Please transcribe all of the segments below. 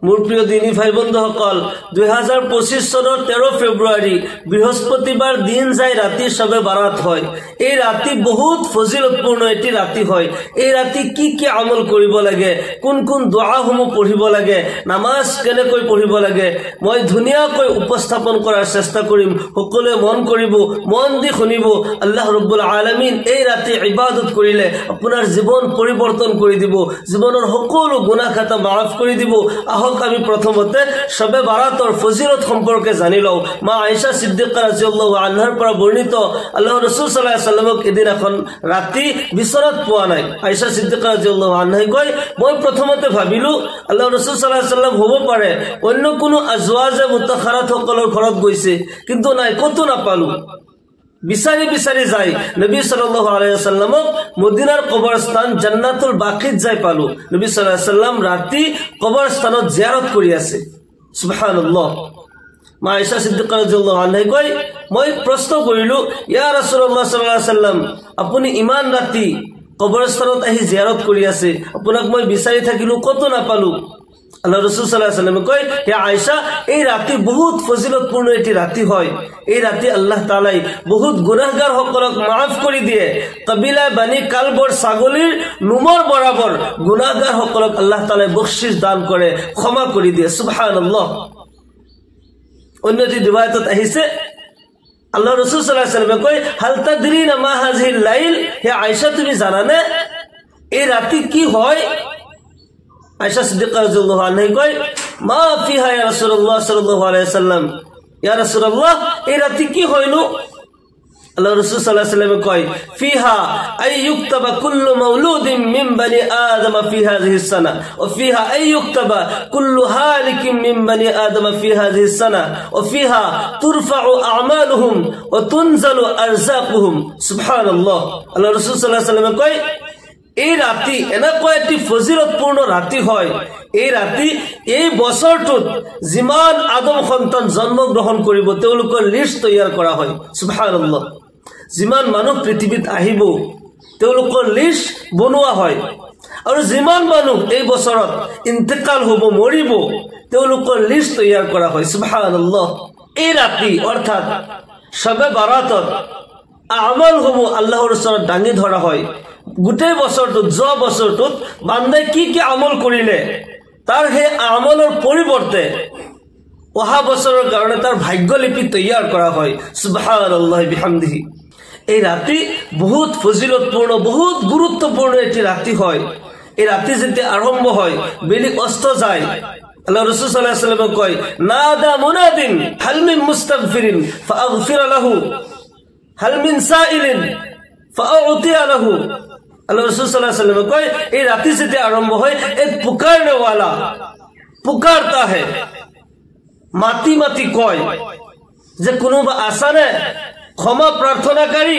মোৰ প্ৰিয় দিনী ভাই বন্ধুসকল 2025 চনৰ 13 ফেব্ৰুৱাৰী বৃহস্পতিবাৰ দিন যায় ৰাতি সবে বাৰাত হয় এই ৰাতি বহুত ফজিলতপূৰ্ণ এটি ৰাতি হয় এই ৰাতি কি কি আমল কৰিব লাগে কোন কোন দুআসমূহ পঢ়িব লাগে নামাজ কেনেকৈ পঢ়িব লাগে মই ধুনিয়াকৈ উপস্থাপন কৰাৰ চেষ্টা কৰিম সকলোৱে মন কৰিব মন দি শুনিব আল্লাহ ৰাব্বুল আলামিন এই ৰাতি ইবাদত কৰিলে আপোনাৰ জীৱন পৰিৱৰ্তন কৰি দিব জীৱনৰ সকলো গুনাহ খাতা মাফ কৰি দিব আমি প্ৰথমতে সবে বাৰাতৰ ফজিলত সম্পৰ্কে জানি লও মা আয়েশা সিদ্দিকা ৰাদিয়াল্লাহু আনহাৰ পৰা বৰ্ণিত আল্লাহৰ ৰাসূল সাল্লাল্লাহু আলাইহি ওয়াসাল্লামক এদিন এখন ৰাতি বিচনাত পোৱা নাই আয়েশা সিদ্দিকা ৰাদিয়াল্লাহু আনহাই কয় মই প্ৰথমতে ভাবিলো আল্লাহৰ ৰাসূল সাল্লাল্লাহু আলাইহি ওয়াসাল্লাম হ'ব পাৰে অন্য কোনো আজৱাজে মুতাখাৰাত সকলৰ ঘৰত গৈছে কিন্তু নাই কতো নাপালো বিচাৰি বিচাৰি যাই নবী সাল্লাল্লাহু আলাইহি ওয়াসাল্লামক মদিনাৰ কবৰস্থান জান্নাতুল বাকিত যাই পালো নবী সাল্লাল্লাহু আলাইহি ওয়াসাল্লাম ৰাতি কবৰস্থানত জিয়াৰত কৰি আছে সুবহানাল্লাহ মা আয়েশা সিদ্দিকা ৰাদিয়াল্লাহু আনহা কয় মই প্ৰশ্ন কৰিলো ইয়া ৰাসূলুল্লাহ সাল্লাল্লাহু আলাইহি ওয়াসাল্লাম আপুনি ইমান ৰাতি কবৰস্থানত আহি জিয়াৰত কৰি আছে আপোনাক মই বিচাৰি থাকিলো কতো নাপালো আল্লাহ ৰাসূল সাল্লাল্লাহু আলাইহি ওয়াসাল্লাম কয় হে আয়েশা এই ৰাতি বহুত ফজিলতপূৰ্ণ এটি ৰাতি হয় এই ৰাতি আল্লাহ তাআলাই বহুত গুনাহগাৰ সকলক maaf কৰি দিয়ে কবিলা বানি কালবৰ ছাগলীৰ নুমৰ বৰাবৰ গুনাহগাৰ সকলক আল্লাহ তাআলাই বখশিশ দান কৰে ক্ষমা কৰি দিয়ে সুবহানাল্লাহ অন্যটি রিওয়ায়াতত আহিছে আল্লাহ রাসূল সাল্লাল্লাহু আলাইহি ওয়াসাল্লাম কয় হাল তাদরিনা মা হাযিহিল লাইল হে আয়েশা তুমি জানানে এই রাতি কি হয় আয়েশা সিদ্দিকা রাদিয়াল্লাহু আনহা কয় মা ফিহা ইয়া রাসূলুল্লাহ সাল্লাল্লাহু আলাইহি ওয়াসাল্লাম ইয়া রাসূলুল্লাহ এই রাতি কি হইলো আল্লাহ রাসূল সাল্লাল্লাহু আলাইহি ওয়াসাল্লাম কয় ফিহা আই ইউকতাবা কুল্লু মাউলুদিন মিন বানি আদম ফি হাযিহি সানা ওয়া ফিহা আই ইউকতাবা কুল্লু হালিকিন মিন বানি আদম ফি হাযিহি সানা ওয়া ফিহা তুরফাউ আমালুহুম ওয়া তুনজালু আরযাকুহুম সুবহানাল্লাহ আল্লাহ রাসূল সাল্লাল্লাহু আলাইহি ওয়াসাল্লাম কয় এই ৰাতি এনেকৈ এটি ফজিলতপূৰ্ণ ৰাতি হয় এই ৰাতি এই বছৰটোত যিমান আদম সন্তান জন্ম গ্ৰহণ কৰিব তেওঁলোকৰ লিষ্ট তৈয়াৰ কৰা হয় সুবহানাল্লাহ যিমান মানুহ পৃথিৱীত আহিব তেওঁলোকৰ লিষ্ট বনোৱা হয় আৰু যিমান মানুহ এই বছৰত ইন্তেকাল হ'ব মৰিব তেওঁলোকৰ লিষ্ট তৈয়াৰ কৰা হয় সুবহানাল্লাহ এই ৰাতি অৰ্থাৎ শবে বাৰাতত আমালসমূহ আল্লাহৰ ওচৰত দাঙি ধৰা হয় গোটেই বছৰটোত যোৱা বছৰটোত বান্দাই কি কি আমল কৰিলে তাৰ হে আমলৰ পৰিৱৰ্তে অহা বছৰৰ কাৰণে তাৰ ভাগ্যলিপি তৈয়াৰ কৰা হয় সুবহানাল্লাহ বিহামদিহি এই ৰাতি বহুত ফজিলতপূৰ্ণ বহুত গুৰুত্বপূৰ্ণ এটি ৰাতি হয় এই ৰাতি যেতিয়া আৰম্ভ হয় বেলি অস্ত যায় আল্লাহ রাসূল সাল্লাল্লাহু আলাইহি ওয়াসাল্লাম কয় নাদা মুনাদিন হাল মিন মুস্তাগফিরিন ফাআগফির লাহু হাল মিন সাইলিন ফাউতিয়া লাহু আল্লাহ রাসূল সাল্লাল্লাহু আলাইহি ওয়াসাল্লাম কয় এই রাতি से आरंभ হয় एक पुकारने वाला पुकारता है মাতি মাতি কয় যে কোনোবা আছানে ক্ষমা প্ৰাৰ্থনাকাৰী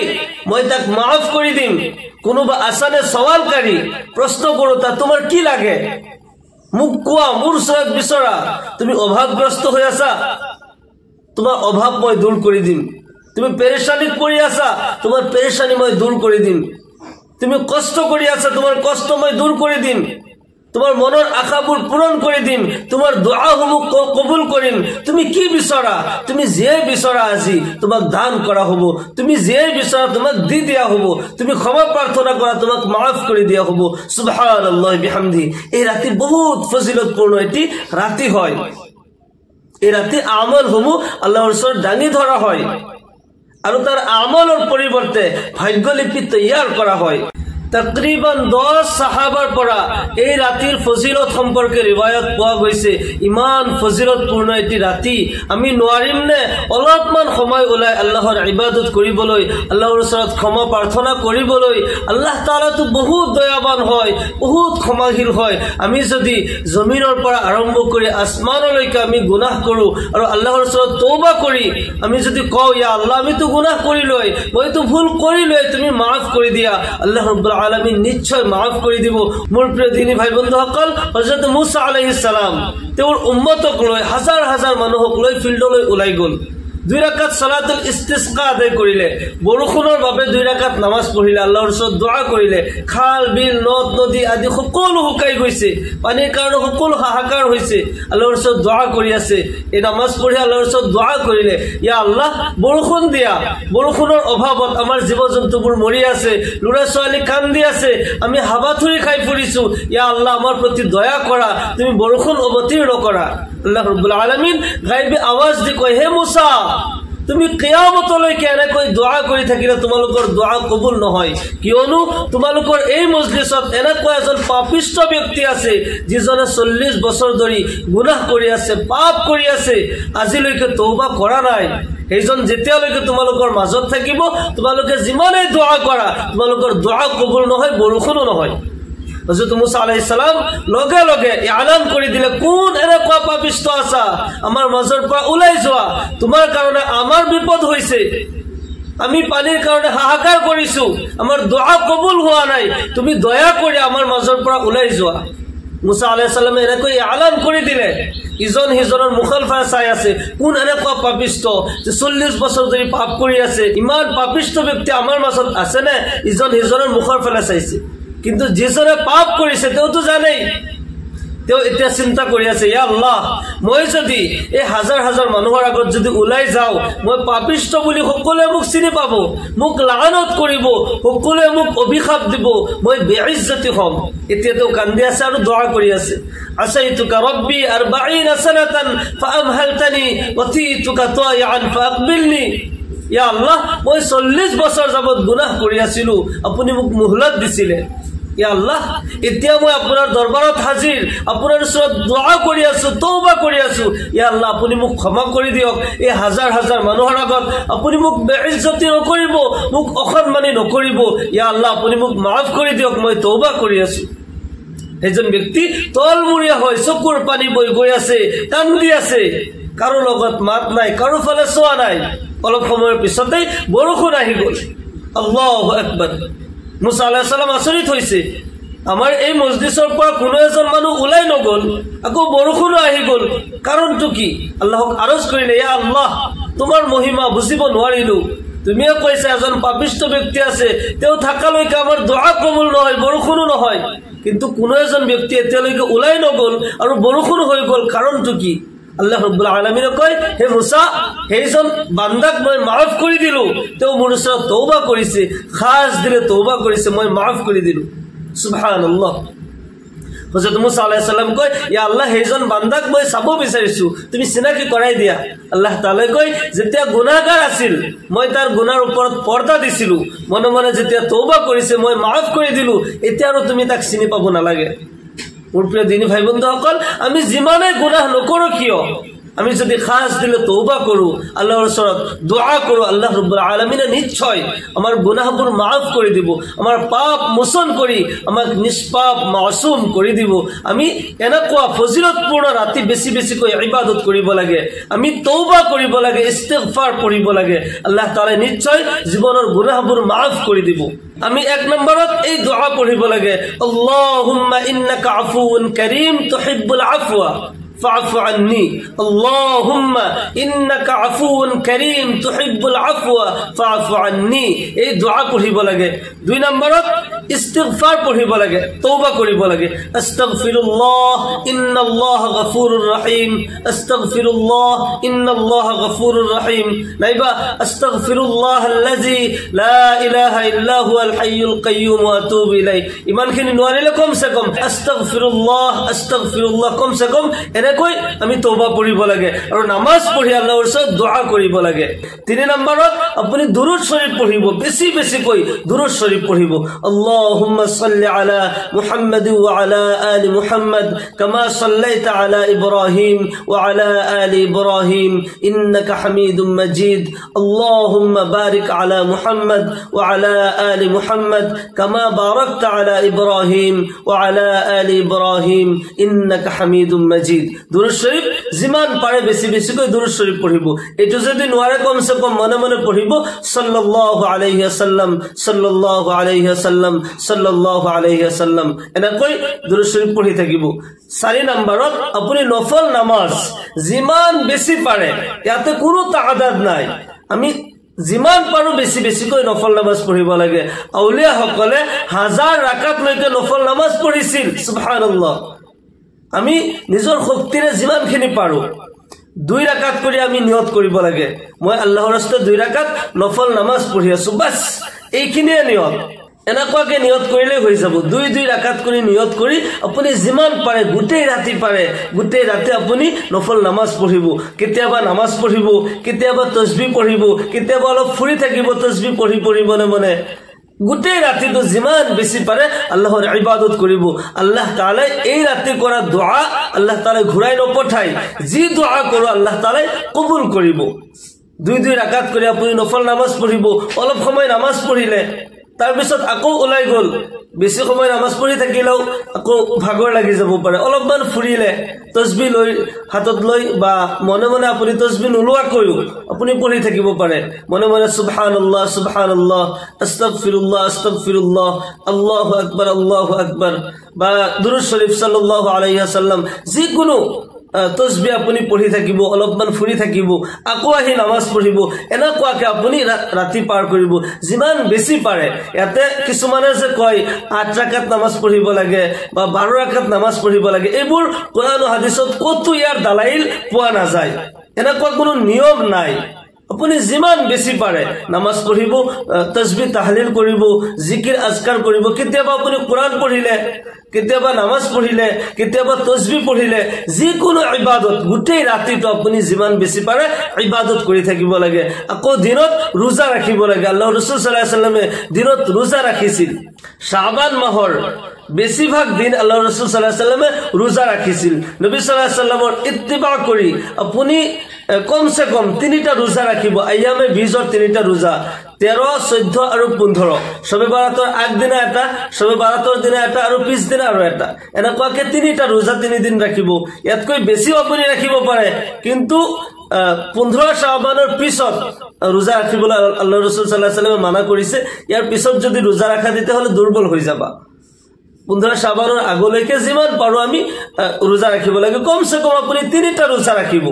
মই তাক maaf কৰি দিম কোনোবা আছানে সৱালকাৰী প্ৰশ্ন কৰোতা তোমাৰ কি লাগে মোক কোৱা মোৰ ওচৰত বিচৰা তুমি অভাৱগ্ৰস্ত হৈ আছা তোমাৰ অভাৱ মই দূৰ কৰি দিম তুমি পেৰেশানিত পৰি আছা তোমাৰ পেৰেশানি মই দূৰ কৰি দিম তুমি কষ্ট কৰি আছা তোমাৰ কষ্ট মই দূৰ কৰি দিম তোমাৰ মনৰ আশাবোৰ পূৰণ কৰি দিম তোমাৰ দুআসমূহ কবুল কৰিম তুমি কি বিচৰা তুমি যে বিচৰা আজি তোমাক দান কৰা হ'ব তুমি যে বিচৰা তোমাক দি দিয়া হ'ব তুমি ক্ষমা প্ৰাৰ্থনা কৰা তোমাক maaf কৰি দিয়া হ'ব সুবহানাল্লাহ বিহামদি এই ৰাতি বহুত ফজিলতপূৰ্ণ এটি ৰাতি হয় এই ৰাতি আমলসমূহ আল্লাহৰ ওচৰত দাঙি ধৰা হয় আৰু তাৰ আমলৰ পৰিৱৰ্তে ভাগ্যলিপি তৈয়াৰ কৰা হয় तकरीबन 10 সাহাবাৰ পৰা এই ৰাতিৰ ফজিলত সম্পৰ্কে ৰিৱায়াত পোৱা গৈছে ইমান ফজিলতপূৰ্ণ এটি ৰাতি আমি নোৱাৰিম নে অলপমান সময় ওলাই আল্লাহৰ ইবাদত কৰিবলৈ আল্লাহৰ ওচৰত ক্ষমা প্ৰাৰ্থনা কৰিবলৈ আল্লাহ তাআলা তো বহুত দয়াবান হয় বহুত ক্ষমাশীল হয় আমি যদি জমিনৰ পৰা আৰম্ভ কৰি আসমানলৈকে আমি গুনাহ কৰো আৰু আল্লাহৰ ওচৰত তওবা কৰি আমি যদি কওঁ ইয়া আল্লাহ আমি তো গুনাহ কৰিলৈ মই তো ভুল কৰিলৈ তুমি maaf কৰি দিয়া আল্লাহ ৰাব্বুল আলামিন নিশ্চয় maaf কৰি দিব মোৰ প্ৰিয় দিনী ভাই বন্ধুসকল হযৰত মুসা আলাইহিস সালাম তেওঁৰ উম্মতক লৈ হাজাৰ হাজাৰ মানুহক লৈ ফিল্ডলৈ ওলাই গল 2 ৰাকাত সালাতুল ইস্তিসকা আদায় কৰিলে বৰষুণৰ বাবে 2 ৰাকাত নামাজ পঢ়িলে আল্লাহৰ ওচৰত দোয়া কৰিলে খাল বিল নদ নদী আদি সকলো শুকাই গৈছে পানীৰ কাৰণে সকলো হাহাকাৰ হৈছে আল্লাহৰ ওচৰত দোয়া কৰি আছে এই নামাজ পঢ়ি আল্লাহৰ ওচৰত দোয়া কৰিলে ইয়া আল্লাহ বৰষুণ দিয়া বৰষুণৰ অভাৱত আমাৰ জীৱ-জন্তুবোৰ মৰি আছে লৰা ছোৱালী কান্দি আছে আমি হাবাথুৰি খাই ফুৰিছো ইয়া আল্লাহ আমাৰ প্ৰতি দয়া কৰা তুমি বৰষুণ অৱতীৰ্ণ কৰা আল্লাহ ৰাব্বুল আলামিন গায়বী আৱাজ দি কয় হে মুসা তুমি কিয়ামতলৈকে এনেকৈ দোয়া কৰি থাকিলে তোমালোকৰ দোয়া কবুল নহয় কিয়নো তোমালোকৰ এই মজলিছত এনেকৈ এজন পাপিষ্ট ব্যক্তি আছে যিজনে 40 বছৰ ধৰি গুনাহ কৰি আছে পাপ কৰি আছে আজিলৈকে তওবা কৰা নাই এইজন যেতিয়ালৈকে তোমালোকৰ মাজত থাকিব তোমালোকে যিমানে দোয়া কৰা তোমালোকৰ দোয়া কবুল নহয় বৰষুণো নহয় হযৰত মুসা আলাইহিস সালাম লগে লগে এলান কৰি দিলে কোন এনেকুৱা পাপিষ্ট আছে আমাৰ মাজৰ পৰা ওলাই যোৱা তোমাৰ কাৰণে আমাৰ বিপদ হৈছে আমি পানীৰ কাৰণে হাহাকাৰ কৰিছো আমাৰ দোয়া কবুল হোৱা নাই তুমি দয়া কৰি আমাৰ মাজৰ পৰা ওলাই যোৱা মুসা আলাইহিস সালামে এনেকৈ এলান কৰি দিলে ইজন হিজৰৰ মুখালফা চাই আছে কোন এনেকুৱা পাপিষ্ট যে 40 বছৰ ধৰি পাপ কৰি আছে ইমান পাপিষ্ট ব্যক্তি আমাৰ মাজত আছে নে ইজন হিজৰৰ মুখৰ ফালে চাইছে কিন্তু যিজনে পাপ কৰিছে তেওঁতো জানেই তেওঁ এতিয়া চিন্তা কৰি আছে ইয়া আল্লাহ মই যদি এই হাজাৰ হাজাৰ মানুহৰ আগত যদি ওলাই যাও মই পাপিষ্ট বুলি সকলোৱে মোক চিনি পাব মোক লানত কৰিব সকলোৱে মোক অভিশাপ দিব মই বেইজ্জতি হম এতিয়া তেওঁ কান্দি আছে আৰু দোয়া কৰি আছে আসাইতুকা ৰব্বি 40 সানাতান ফাআমহালতানি ওয়াতিতুকা তায়ান ফাআকবিলনি ইয়া আল্লাহ মই 40 বছৰ যাবত গুনাহ কৰি আছিলো আপুনি মোক মুহলত দিছিলে ইয়া আল্লাহ এতিয়া মই আপোনাৰ দৰবাৰত হাজিৰ আপোনাৰ ওচৰত দোয়া কৰি আছো তওবা কৰি আছো ইয়া আল্লাহ আপুনি মোক ক্ষমা কৰি দিয়ক এই হাজাৰ হাজাৰ মানুহৰ আগত আপুনি মোক বেইজ্জতি নকৰিব মোক অসন্মানি নকৰিব ইয়া আল্লাহ আপুনি মোক মাফ কৰি দিয়ক মই তওবা কৰি আছো এজন ব্যক্তি তলমুৰিয়া হৈ চকুৰ পানী বৈ গৈ আছে কান্দি আছে কাৰো লগত মাত নাই কাৰো ফালে চোৱা নাই অলপ সময়ৰ পিছতে বৰষুণ আহি গল আল্লাহু আকবাৰ মুসা আলাইহিস সালাম আচৰিত হৈছে আমাৰ এই মজলিসৰ পৰা কোনো এজন মানুহ ওলাই নগল আকৌ বৰষুণ আহি গল কাৰণটো কি আল্লাহক আৰজ কৰিলে ইয়া আল্লাহ তোমাৰ মহিমা বুজিব নোৱাৰিলো তুমিয়ে কৈছা এজন পাপিষ্ট ব্যক্তি আছে তেওঁ থাকালৈকে আমাৰ দোয়া কবুল নহয় বৰষুণো নহয় কিন্তু কোনো এজন ব্যক্তি এতিয়ালৈকে ওলাই নগল আৰু বৰষুণ হৈ গল কাৰণটো কি আল্লাহ ৰাব্বুল আলামিন কয় হে মুসা হেইজন বান্দাক মই মাফ কৰি দিলো তেও মোৰ ওচৰত তওবা কৰিছে খাস দিলে তওবা কৰিছে মই মাফ কৰি দিলো সুবহানাল্লাহ হযরত মুসা আলাইহিস সালাম কয় ইয়া আল্লাহ হেইজন বান্দাক মই চাব বিচাৰিছো তুমি চিনাকি কৰাই দিয়া আল্লাহ তাআলা কয় যেতিয়া গুনাহগাৰ আছিল মই তাৰ গুনাহৰ ওপৰত পৰ্দা দিছিলো মনে মনে যেতিয়া তওবা কৰিছে মই মাফ কৰি দিলো এতিয়া আৰু তুমি তাক চিনি পাব নালাগে মোৰ প্ৰিয় দিনী ভাই বন্ধুসকল আমি যিমানে গুনাহ নকৰো কিয় আমি যদি খাস দিলে তওবা কৰো আল্লাহৰ ওচৰত দোয়া কৰো আল্লাহ ৰাব্বুল আলামিনে নিশ্চয় আমাৰ গুনাহবোৰ মাফ কৰি দিব আমাৰ পাপ মোচন কৰি আমাক নিষ্পাপ মাসুম কৰি দিব আমি এনেকুৱা ফজিলতপূৰ্ণ ৰাতি বেছি বেছিকৈ ইবাদত কৰিব লাগে আমি তওবা কৰিব লাগে ইস্তিগফাৰ কৰিব লাগে আল্লাহ তাআলা নিশ্চয় জীৱনৰ গুনাহবোৰ মাফ কৰি দিব আমি এক নম্বৰত এই দোয়া পঢ়িব লাগে আল্লাহুম্মা ইন্নাকা আফুউন কারীম তুহিব্বুল আফওয়া فاعف عني اللهم انك عفو كريم تحب العفو فاعف عني এই দোয়া পঢ়িব লাগে দুই নম্বৰত ইস্তিগফাৰ পঢ়িব লাগে তওবা কৰিব লাগে আস্তাগফিরুল্লাহ ইন্নাল্লাহ গফুরুর রহিম আস্তাগফিরুল্লাহ ইন্নাল্লাহ গফুরুর রহিম নাইবা আস্তাগফিরুল্লাহ আল্লাযী লা ইলাহা ইল্লা হুয়াল হাইয়ুল কাইয়্যুম ওয়া আতুবু ইলাইহি ইমানখিনি নোৱাৰিলে কমসে কম আস্তাগফিৰুল্লাহ কমসে কম এনেকৈ আমি তওবা পঢ়িব লাগে আৰু নামাজ পঢ়ি আল্লাহৰ ওচৰত দোয়া কৰিব লাগে তিন নম্বৰত আপুনি দুৰুদ শৰীফ পঢ়িব বেছি বেছিকৈ দুৰুদ শরীফ পঢ়িব আল্লাহুম্মা সাল্লি আলা মুহাম্মাদ ওয়া আলা আলি মুহাম্মাদ কামা সাল্লাইতা আলা ইব্রাহিম ওয়া আলা আলি ইব্রাহিম ইন্নাকা হামিদুম মাজিদ আল্লাহুম্মা বারিক আলা মুহাম্মাদ ওয়া আলা আলি মুহাম্মাদ কামা বারাকতা আলা ইব্রাহিম ওয়া আলা আলি ইব্রাহিম ইন্নাকা হামিদুম মাজিদ দুরূদ শরীফ জিমান পারে বেশি বেশি করে দুরূদ শরীফ পড়িব এটো যদি নোয়ারে কমসে কম মনে মনে পড়িব সাল্লাল্লাহু আলাইহি ওয়াসাল্লাম সাল্লাল্লাহু আলাইহি ওয়াসাল্লাম এনেকৈ দুৰুদ শৰীফ পঢ়ি থাকিব 4 নম্বৰত আপুনি নফল নামাজ যিমান বেছি পাৰে ইয়াতে কোনো তাআদাদ নাই আমি যিমান পাৰো বেছি বেছিকৈ নফল নামাজ পঢ়িব লাগে আউলিয়া সকলে 1000 ৰাকাত লৈকে নফল নামাজ পঢ়িছিল সুবহানাল্লাহ আমি নিজৰ শক্তিৰে যিমানখিনি পাৰো 2 ৰাকাত কৰি আমি নিয়ত কৰিব লাগে মই আল্লাহৰ ৰাস্তাত 2 ৰাকাত নফল নামাজ পঢ়ি আছো বাস এইখিনিয়ে নিয়ত এনেকুৱাকে নিয়ত কৰিলে হৈ যাব 2 ৰাকাত কৰি নিয়ত কৰি আপুনি যিমান পাৰে গোটেই ৰাতি আপুনি নফল নামাজ পঢ়িব কেতিয়াবা নামাজ পঢ়িব কেতিয়াবা তাসবিহ পঢ়িব কেতিয়াবা অলপ ফুৰি থাকিব তাসবিহ পঢ়ি মনে গোটেই ৰাতিটো যিমান বেছি পাৰে আল্লাহৰ ইবাদত কৰিব আল্লাহ তাআলা এই ৰাতি কৰা দোয়া আল্লাহ তাআলা ঘূৰাই নপঠায় যি দোয়া কৰো আল্লাহ তাআলা কবুল কৰিব 2 ৰাকাত কৰি আপুনি নফল নামাজ পঢ়িব অলপ সময় নামাজ পঢ়িলে তাৰ পিছত আকৌ ওলাই গল বেছি সময় নামাজ পঢ়ি থাকিলেও আকৌ ভাগৰ লাগি যাব পাৰে অলপমান ফুৰিলে তাসবিহ লৈ হাতত লৈ বা মনে মনে আপুনি তাসবিহ নোলোৱাকৈ আপুনি পঢ়ি থাকিব পাৰে মনে মনে সুবহানাল্লাহ সুবহানাল্লাহ আস্তাগফিৰুল্লাহ আল্লাহু আকবাৰ বা দুৰূদ শৰীফ সাল্লাল্লাহু আলাইহি ওয়াসাল্লাম যিকোনো তাসবিহ আপুনি পঢ়ি থাকিব অলপমান ফুৰি থাকিব আকৌ আহি নামাজ পঢ়িব এনেকুৱাকে আপুনি ৰাতি পাৰ কৰিব যিমান বেছি পাৰে ইয়াতে কিছুমানে যে কয় 8 ৰাকাত নামাজ পঢ়িব লাগে বা 12 ৰাকাত নামাজ পঢ়িব লাগে এইবোৰ কোৰআন আৰু হাদিসত কতো ইয়াৰ দালাইল পোৱা নাযায় এনেকুৱা কোনো নিয়ম নাই আপুনি যিমান বেছি পাৰে নামাজ পঢ়িব তাসবিহ তাহলিল কৰিব জিকিৰ আজকাৰ কৰিব কেতিয়াবা আপুনি কোৰআন পঢ়িলে কেতিয়াবা নামাজ পঢ়িলে কেতিয়াবা তাসবিহ পঢ়িলে যিকোনো ইবাদত গোটেই ৰাতিটো আপুনি যিমান বেছি পাৰে ইবাদত কৰি থাকিব লাগে আকৌ দিনত ৰোজা ৰাখিব লাগে আল্লাহ ৰাসূল সাল্লাল্লাহু আলাইহি ওয়াসাল্লামে দিনত ৰোজা ৰাখিছিল শাবান মাহৰ বেছিভাগ দিন আল্লাহ ৰাসূল সাল্লাল্লাহু আলাইহি ওয়াসাল্লামে ৰোজা ৰাখিছিল নবী সাল্লাল্লাহু আলাইহি ওয়াসাল্লামৰ ইত্তিবা কৰি আপুনি কমসে কম 3টা ৰোজা ৰাখিব আয়ামে বীজৰ 3টা ৰোজা 13 14 আৰু 15 শবে বাৰাতৰ আগদিনা এটা শবে বাৰাতৰ দিনা এটা আৰু পিছ দিনা আৰু এটা এনেকুৱাকে 3টা ৰোজা 3 দিন ৰাখিব ইয়াতকৈ বেছি আপুনি ৰাখিব পাৰে কিন্তু 15 শাবানৰ পিছত ৰোজা ৰাখিবলৈ আল্লাহ ৰাসূল সাল্লাল্লাহু আলাইহি ওয়াসাল্লামে মানা কৰিছে ইয়াৰ পিছত যদি ৰোজা ৰাখা দিতে হলে দুৰ্বল হৈ যাবা 15 শাবানৰ আগলৈকে যিমান পাৰো আমি ৰোজা ৰাখিব লাগে কমসে কম আপুনি 3টা ৰোজা ৰাখিব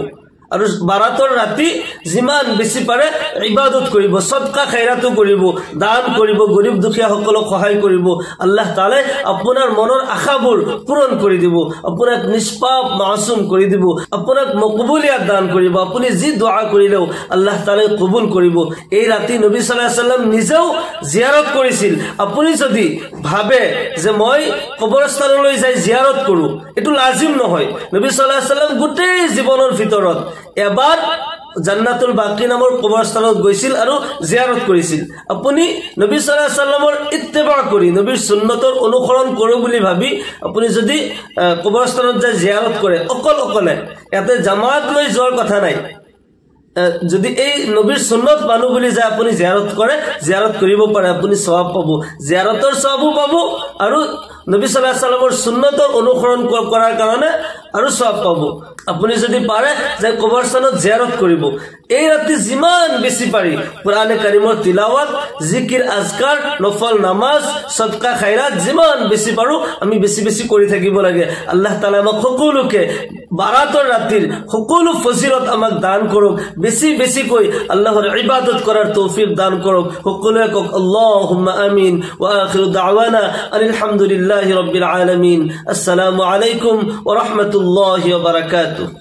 আৰু বাৰাতৰ ৰাতি যিমান বেছি পাৰে ইবাদত কৰিব সদকা খায়ৰাত কৰিব দান কৰিব গৰীব দুখীয়া সকলক সহায় কৰিব আল্লাহ তাআলা আপোনাৰ মনৰ আশাবোৰ পূৰণ কৰি দিব আপোনাক নিষ্পাপ মাসুম কৰি দিব আপোনাক মকবুলিয়াত দান কৰিব আপুনি যি দোয়া কৰিলেও আল্লাহ তাআলা কবুল কৰিব এই ৰাতি নবী সাল্লাল্লাহু আলাইহি ওয়াসাল্লাম নিজেও জিয়াৰত কৰিছিল আপুনি যদি ভাবে যে মই কবৰস্থানলৈ যাই জিয়াৰত কৰো এটো লাজিম নহয় নবী সাল্লাল্লাহু আলাইহি ওয়াসাল্লাম গোটেই জীৱনৰ ভিতৰত এবাৰ জান্নাতুল বাকি নামৰ কবৰস্থানত গৈছিল আৰু জিয়াৰত কৰিছিল আপুনি নবী সাল্লাল্লাহু আলাইহি ওয়াসাল্লামৰ ইত্তিবা কৰি নবীৰ সুন্নতৰ অনুসৰণ কৰো বুলি ভাবি আপুনি যদি কবৰস্থানত যাই জিয়াৰত কৰে অকলে ইয়াতে জামাত লৈ যোৱাৰ কথা নাই যদি এই নবীৰ সুন্নত মানু বুলি যায় আপুনি জিয়াৰত কৰে জিয়াৰত কৰিব পাৰে আপুনি সওয়াব পাব জিয়াৰতৰ সওয়াবো পাব আৰু নবী সাল্লাল্লাহু আলাইহি ওয়াসাল্লামৰ সুন্নতৰ অনুসৰণ কৰাৰ কাৰণে আৰু সওয়াব পাব আপুনি যদি পাৰে যে কবৰস্থানত জিয়াৰত কৰিব এই ৰাতি যিমান বেছি পাৰি কোৰআনে কাৰিমৰ তিলাওয়াত জিকিৰ আজকাৰ নফল নামাজ সদকা খায়ৰাত যিমান বেছি পাৰো আমি বেছি কৰি থাকিব লাগে আল্লাহ তাআলা আমাক সকলোকে বাৰাতৰ ৰাতিৰ সকলো ফজিলত আমাক দান কৰক বেছি কৈ আল্লাহৰ ইবাদত কৰাৰ তৌফিক দান কৰক সকলোৱে কক আল্লাহুম্মা আমিন ওয়া আখিৰু দাওয়ানা আলহামদুলিল্লাহি ৰাব্বিল আলামিন আসসালামু আলাইকুম ওয়া ৰাহমাতুল্লাহি ওয়া বাৰাকাতুহু